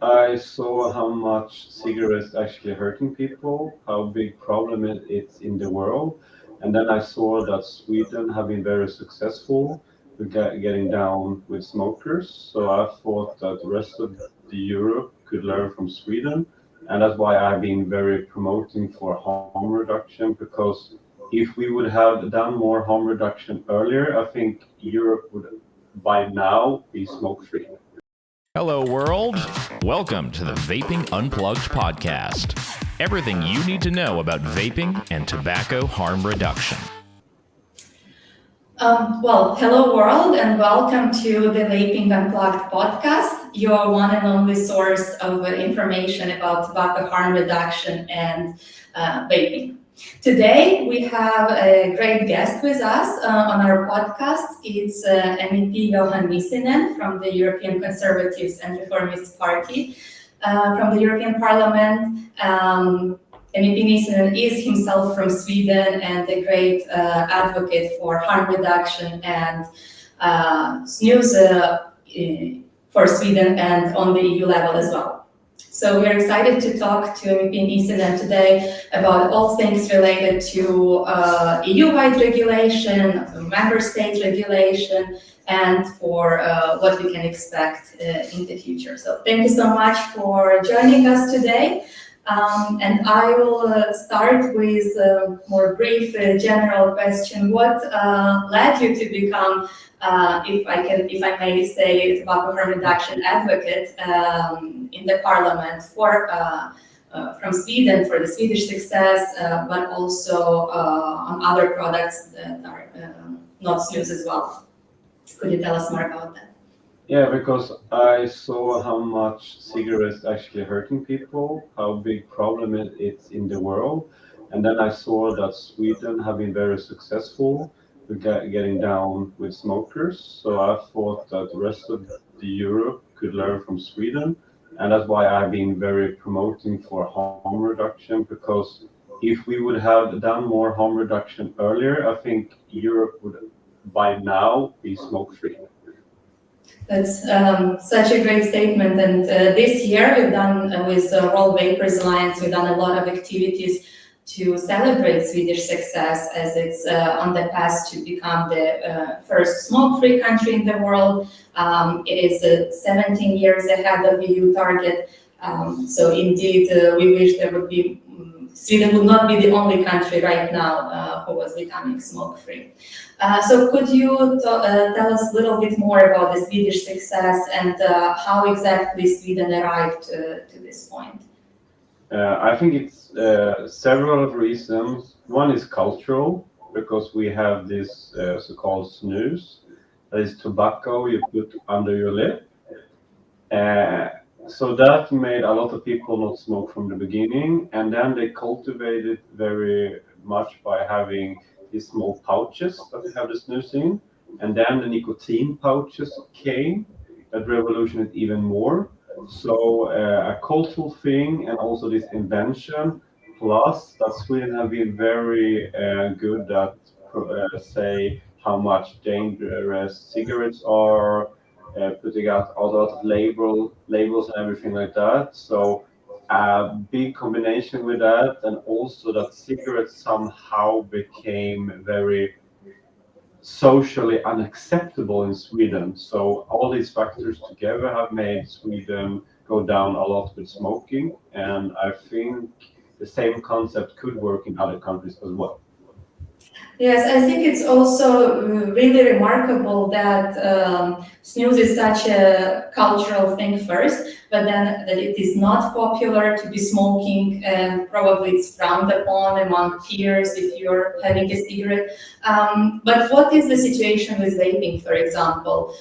I saw how much cigarettes actually hurting people, how big problem it's in the world, and then I saw that Sweden have been very successful with getting down with smokers. So I thought that the rest of the Europe could learn from Sweden, and that's why I've been very promoting for harm reduction. Because if we would have done more harm reduction earlier, I think Europe would by now be smoke free. Hello, world. Welcome to the Vaping Unplugged podcast. Everything you need to know about vaping and tobacco harm reduction. Hello world, and welcome to the Vaping Unplugged podcast, your one and only source of information about tobacco harm reduction and vaping. Today, we have a great guest with us on our podcast. It's MEP Johan Nissinen from the European Conservatives and Reformists Party from the European Parliament. MEP Nissinen is himself from Sweden and a great advocate for harm reduction and snus for Sweden and on the EU level as well. So we're excited to talk to MEP Nissinen today about all things related to EU-wide regulation, member state regulation, and for what we can expect in the future. So thank you so much for joining us today. And I will start with a more brief general question. What led you to become, if I may say, tobacco harm reduction advocate in the parliament for from Sweden for the Swedish success, but also on other products that are not snus as well? Could you tell us more about that? Yeah, because I saw how much cigarettes actually hurting people, how big problem it's in the world, and then I saw that Sweden have been very successful with getting down with smokers. So I thought that the rest of the Europe could learn from Sweden, and that's why I've been very promoting for harm reduction. Because if we would have done more harm reduction earlier, I think Europe would by now be smoke free. That's such a great statement. And this year we've done with the World Vapers Alliance, we've done a lot of activities to celebrate Swedish success as it's on the path to become the first smoke-free country in the world. It is 17 years ahead of the EU target. So indeed, we wish there would be Sweden would not be the only country right now who was becoming smoke-free. So could you tell us a little bit more about the Swedish success and how exactly Sweden arrived to this point? I think it's several reasons. One is cultural, because we have this so-called snus, that is tobacco you put under your lip. So that made a lot of people not smoke from the beginning, and then they cultivated very much by having these small pouches that they have the snus in, and then the nicotine pouches came that revolutionized even more. So a cultural thing, and also this invention, plus that Sweden have been very good at say how much dangerous cigarettes are. Putting out a lot of labels and everything like that. So a big combination with that, and also that cigarettes somehow became very socially unacceptable in Sweden. So all these factors together have made Sweden go down a lot with smoking, and I think the same concept could work in other countries as well. Yes, I think it's also really remarkable that snus is such a cultural thing first, but then that it is not popular to be smoking, and probably it's frowned upon among peers if you're having a cigarette. But what is the situation with vaping, for example?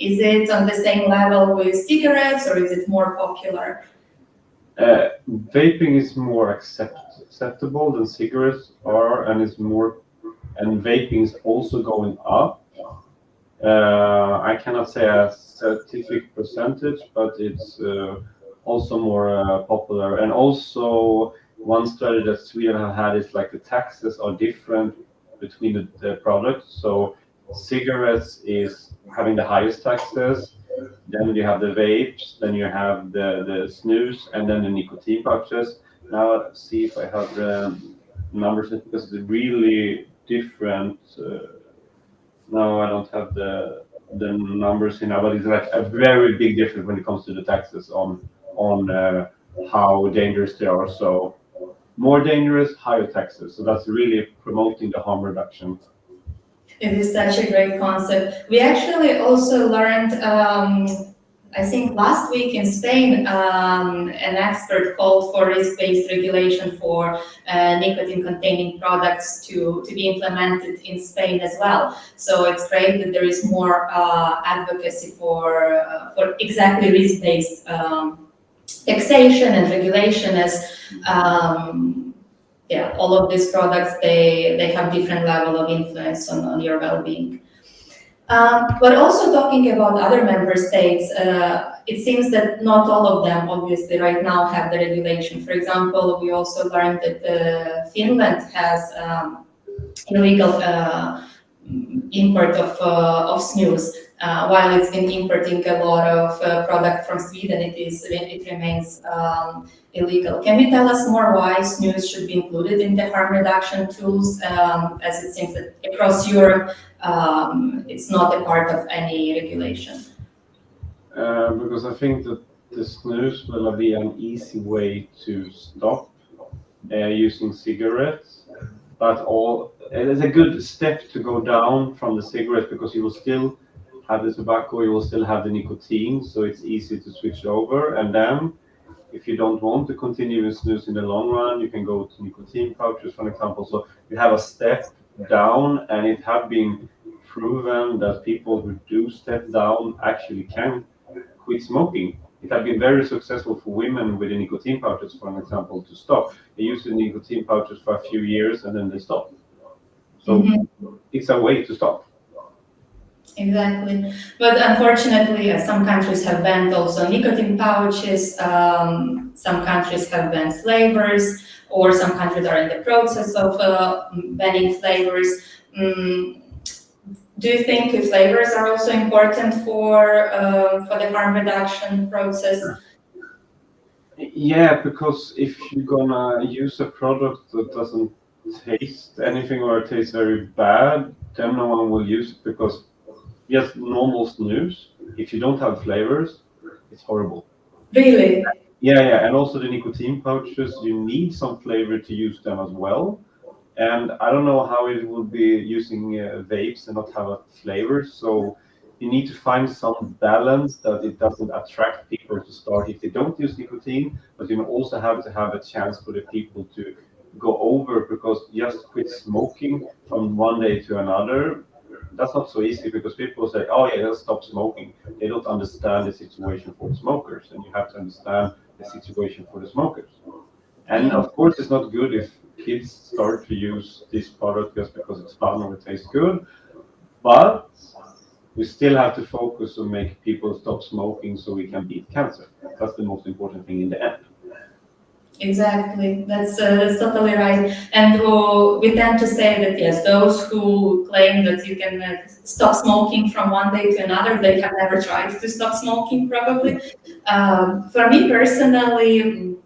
Is it on the same level with cigarettes, or is it more popular? Vaping is more acceptable than cigarettes are, and vaping is also going up. I cannot say a scientific percentage, but it's also more popular. And also, one study that Sweden have had is like the taxes are different between the products. So cigarettes is having the highest taxes, then you have the vapes, then you have the snus, and then the nicotine pouches. Now let's see if I have the numbers because it's really different. No, I don't have the numbers in now, but it's like a very big difference when it comes to the taxes on how dangerous they are. So more dangerous, higher taxes. So that's really promoting the harm reduction. It is such a great concept. We actually also learned, I think last week in Spain, an expert called for risk-based regulation for nicotine-containing products to be implemented in Spain as well. So it's great that there is more advocacy for exactly risk-based taxation and regulation, as all of these products, they have different level of influence on your well-being. But also talking about other member states, it seems that not all of them obviously right now have the regulation. For example, we also learned that Finland has illegal import of snus. While it's been importing a lot of product from Sweden, it remains illegal. Can you tell us more why snus should be included in the harm reduction tools, as it seems that across Europe it's not a part of any regulation? Because I think that the snus will be an easy way to stop using cigarettes, but it is a good step to go down from the cigarettes because you will still have the tobacco, you will still have the nicotine, so it's easy to switch over. And then if you don't want to continue with snus in the long run, you can go to nicotine pouches, for example. So you have a step down, and it has been proven that people who do step down actually can quit smoking. It has been very successful for women with the nicotine pouches, for example, to stop. They use the nicotine pouches for a few years and then they stop. So it's a way to stop. Exactly. But unfortunately, some countries have banned also nicotine pouches, some countries have banned flavors, or some countries are in the process of banning flavors. Do you think flavors are also important for the harm reduction process? Yeah, because if you're gonna use a product that doesn't taste anything or it tastes very bad, then no one will use it because just normal snus, if you don't have flavors, it's horrible. Really? Yeah, and also the nicotine pouches, you need some flavor to use them as well. And I don't know how it would be using vapes and not have a flavor. So you need to find some balance that it doesn't attract people to start if they don't use nicotine, but you also have to have a chance for the people to go over, because just quit smoking from one day to another, that's not so easy, because people say, oh yeah, let's stop smoking. They don't understand the situation for the smokers, and you have to understand the situation for the smokers. And of course, it's not good if kids start to use this product just because it's fun or it tastes good, but we still have to focus on make people stop smoking so we can beat cancer. That's the most important thing in the end. Exactly, that's totally right. And we tend to say that yes, those who claim that you can stop smoking from one day to another, they have never tried to stop smoking, probably. For me personally,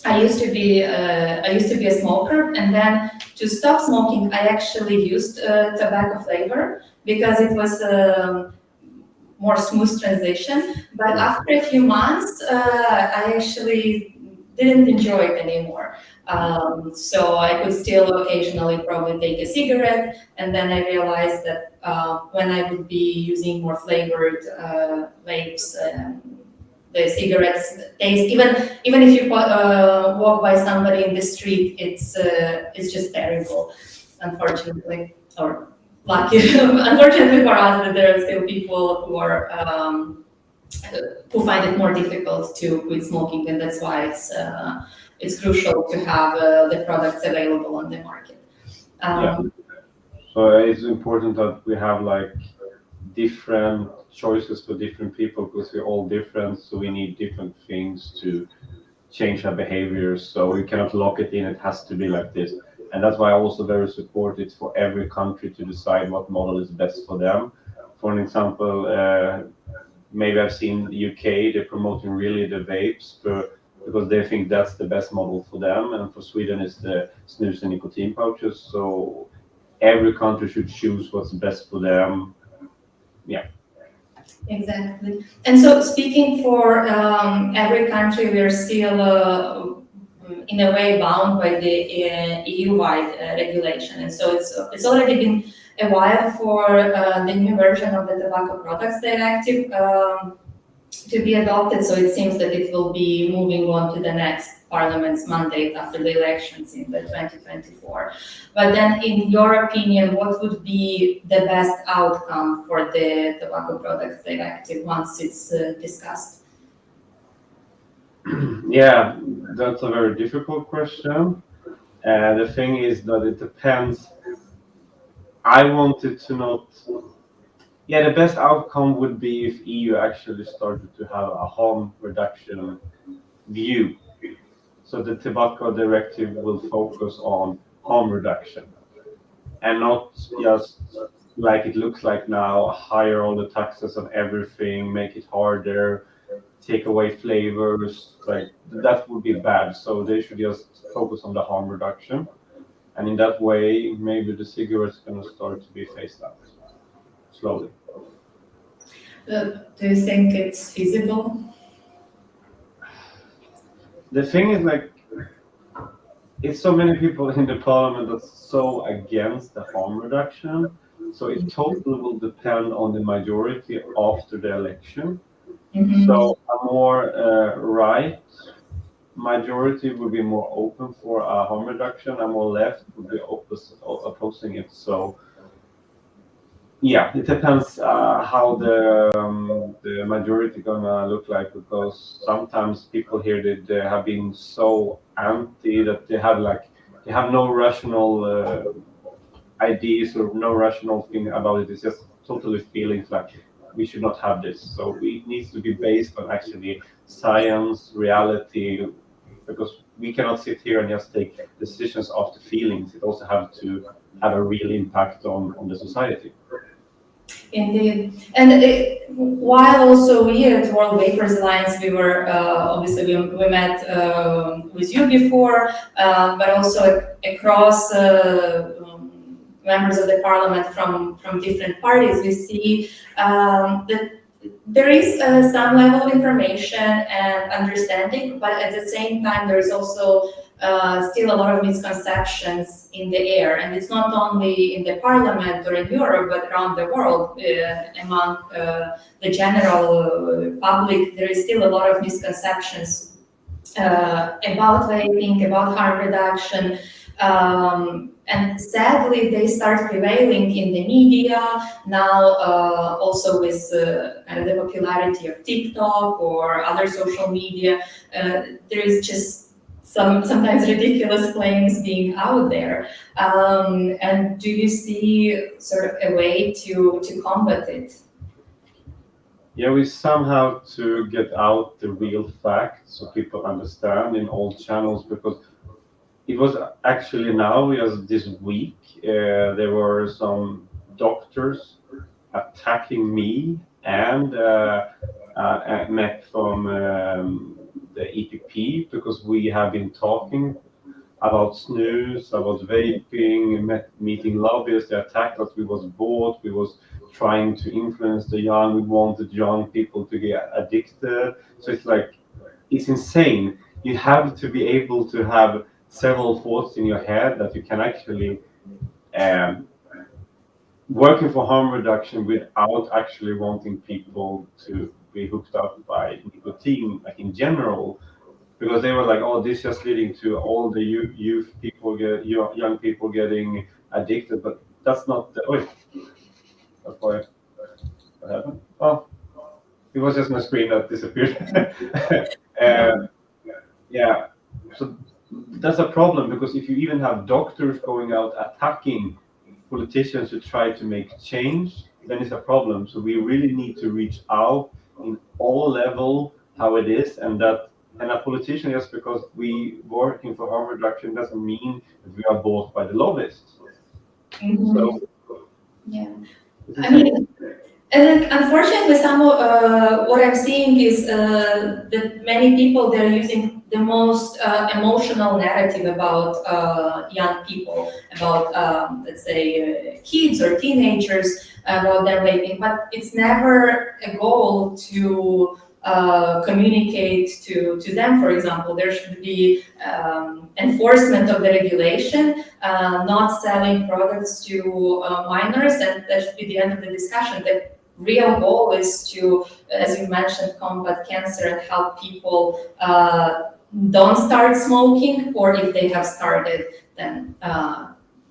I used to be a smoker, and then to stop smoking, I actually used tobacco flavor because it was more smooth transition. But after a few months, I actually didn't enjoy it anymore. So I could still occasionally probably take a cigarette, and then I realized that when I would be using more flavored vapes, the cigarettes taste, even if you walk by somebody in the street, it's just terrible, unfortunately, or lucky. Unfortunately for us, that there are still people who find it more difficult to quit smoking, and that's why it's crucial to have the products available on the market. So it's important that we have like different choices for different people, because we're all different, so we need different things to change our behaviors. So we cannot lock it in, it has to be like this. And that's why I also very support it for every country to decide what model is best for them. For an example, maybe I've seen the UK, they're promoting really the vapes because they think that's the best model for them, and for Sweden it's the snus and nicotine pouches. So every country should choose what's best for them. Yeah. Exactly. And so speaking for every country, we are still in a way bound by the EU-wide regulation. And so it's already been a while for the new version of the Tobacco Products Directive to be adopted. So it seems that it will be moving on to the next Parliament's mandate after the elections in the 2024. But then, in your opinion, what would be the best outcome for the Tobacco Products Directive once it's discussed? Yeah, that's a very difficult question. The thing is that it depends. I wanted to not. Yeah, the best outcome would be if EU actually started to have a harm reduction view. So the tobacco directive will focus on harm reduction and not just like it looks like now, higher all the taxes on everything, make it harder, take away flavors. Like that would be bad. So they should just focus on the harm reduction. And in that way, maybe the cigarettes are going to start to be phased out slowly. Do you think it's feasible? The thing is, like, it's so many people in the parliament that's so against the harm reduction. So it totally will depend on the majority after the election. Mm-hmm. So a more right majority will be more open for a harm reduction, and more left will be opposing it. So yeah, it depends how the majority gonna look like, because sometimes people here that they have been so anti that they have no rational ideas or no rational thing about it. It's just totally feelings like we should not have this. So it needs to be based on actually science, reality, because we cannot sit here and just take decisions after feelings. It also have to have a real impact on the society. Indeed. And while also we at World Vapers Alliance, we were obviously we met with you before, but also across members of the parliament from different parties, we see that there is some level of information and understanding, but at the same time, there is also still a lot of misconceptions in the air. And it's not only in the parliament or in Europe, but around the world, among the general public, there is still a lot of misconceptions about vaping, about harm reduction. And sadly, they start prevailing in the media now, also with kind of the popularity of TikTok or other social media. There is just sometimes ridiculous claims being out there. And do you see sort of a way to combat it? Yeah, we somehow to get out the real facts so people understand in all channels, because it was actually now, just this week, there were some doctors attacking me and Mac from the EPP, because we have been talking about snus, about vaping, meeting lobbyists. They attacked us. We was bored. We was trying to influence the young. We wanted young people to get addicted. So it's like, it's insane. You have to be able to have several thoughts in your head that you can actually working for harm reduction without actually wanting people to be hooked up by nicotine, like in general, because they were like, oh, this is just leading to all the young people getting addicted, but that's not the. That's why. What happened? Oh, it was just my screen that disappeared. Yeah, so that's a problem, because if you even have doctors going out attacking politicians who try to make change, then it's a problem. So we really need to reach out in all level how it is, and a politician, just because we working for harm reduction doesn't mean that we are bought by the lobbyists. Mm-hmm. So yeah, I mean, And then, unfortunately, what I'm seeing is that many people, they're using the most emotional narrative about young people, about let's say kids or teenagers, about their vaping. But it's never a goal to communicate to them. For example, there should be enforcement of the regulation, not selling products to minors, and that should be the end of the discussion. The real goal is to, as you mentioned, combat cancer and help people don't start smoking, or if they have started, then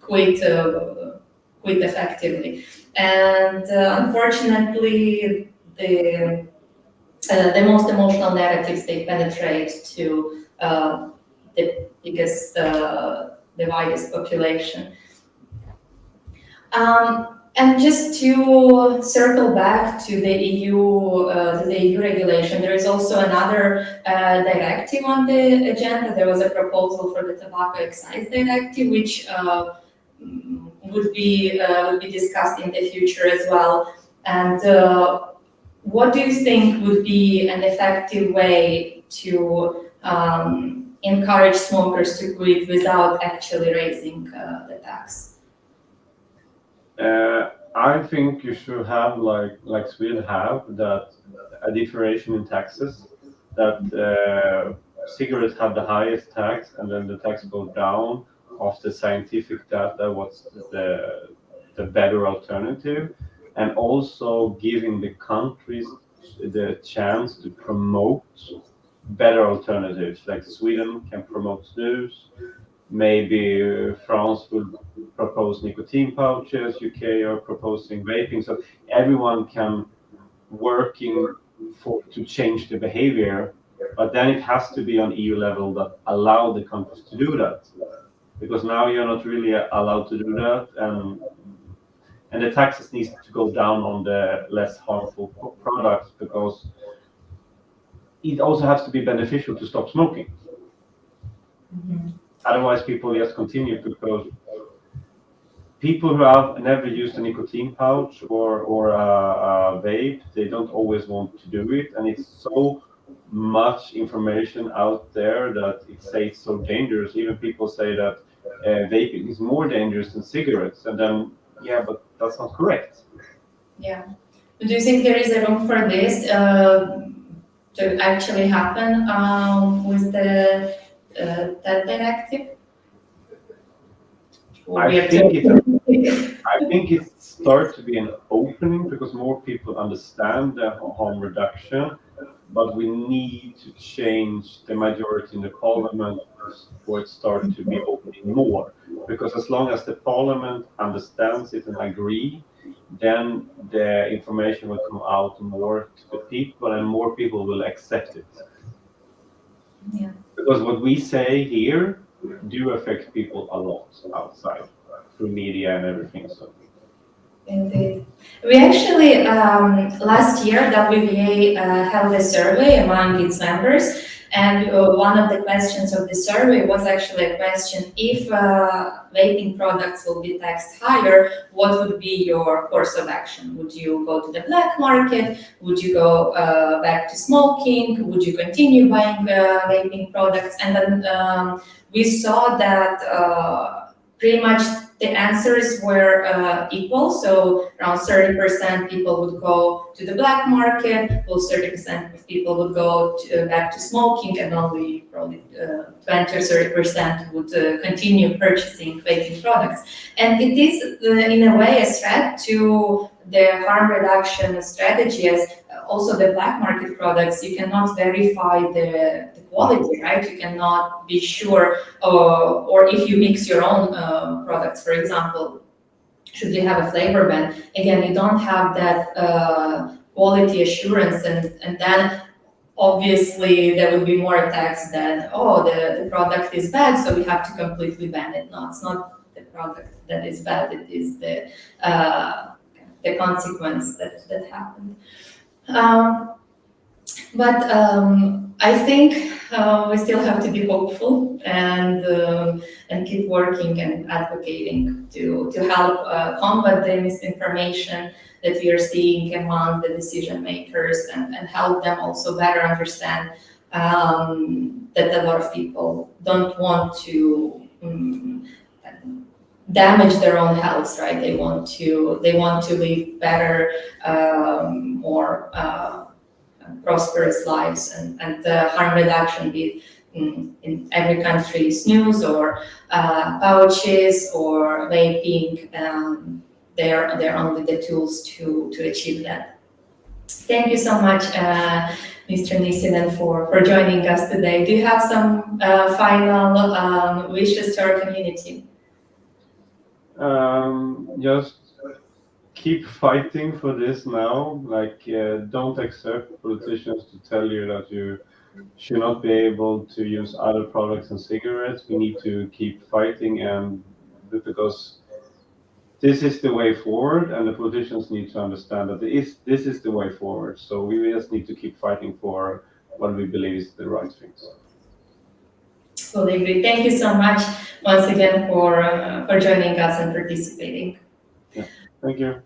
quit effectively. And unfortunately, the most emotional narratives, they penetrate to the biggest, the widest population. And just to circle back to the EU regulation, there is also another directive on the agenda. There was a proposal for the tobacco excise directive, which would be discussed in the future as well. And what do you think would be an effective way to encourage smokers to quit without actually raising the tax? I think you should have like Sweden have that a differentiation in taxes, that cigarettes have the highest tax and then the tax goes down after scientific data what's the better alternative, and also giving the countries the chance to promote better alternatives. Like Sweden can promote snus, maybe France will propose nicotine pouches, UK are proposing vaping, so everyone can working to change the behavior, but then it has to be on EU level that allow the countries to do that, because now you're not really allowed to do that, and the taxes needs to go down on the less harmful products, because it also has to be beneficial to stop smoking. Mm-hmm. Otherwise, people just continue, because people who have never used a nicotine pouch or a vape, they don't always want to do it, and it's so much information out there that it says it's so dangerous. Even people say that vaping is more dangerous than cigarettes, and then but that's not correct. Yeah. Do you think there is a room for this to actually happen with the that directive? I think it starts to be an opening because more people understand the harm reduction, but we need to change the majority in the parliament for it start to be opening more. Because as long as the parliament understands it and agree, then the information will come out more to the people and more people will accept it. Yeah. Because what we say here do affect people a lot outside through media and everything. So. Indeed. We actually, last year, WVA held a survey among its members, and one of the questions of the survey was actually a question: if vaping products will be taxed higher, what would be your course of action? Would you go to the black market? Would you go back to smoking? Would you continue buying vaping products? And then we saw that pretty much the answers were equal. So around 30% people would go to the black market, while 30% of people would go back to smoking, and only probably 20 or 30% would continue purchasing vaping products. And it is in a way a threat to the harm reduction strategy, as also the black market products, you cannot verify the quality, right? You cannot be sure, or if you mix your own products, for example, should you have a flavor ban, again, you don't have that quality assurance, and then obviously there will be more attacks than, the product is bad, so we have to completely ban it. No, it's not the product that is bad, it is the consequence that happened. But I think we still have to be hopeful and keep working and advocating to help combat the misinformation that we are seeing among the decision makers and help them also better understand that a lot of people don't want to damage their own health, right? They want to live better, more prosperous lives, and harm reduction, be it in every country, snus or pouches or vaping. They're only the tools to achieve that. Thank you so much, Mr. Nissinen, for joining us today. Do you have some final wishes to our community? Just keep fighting for this now. Like, don't accept politicians to tell you that you should not be able to use other products than cigarettes. We need to keep fighting, and because this is the way forward, and the politicians need to understand that this is the way forward. So we just need to keep fighting for what we believe is the right things. Fully agree. Thank you so much once again for joining us and participating. Yeah, thank you.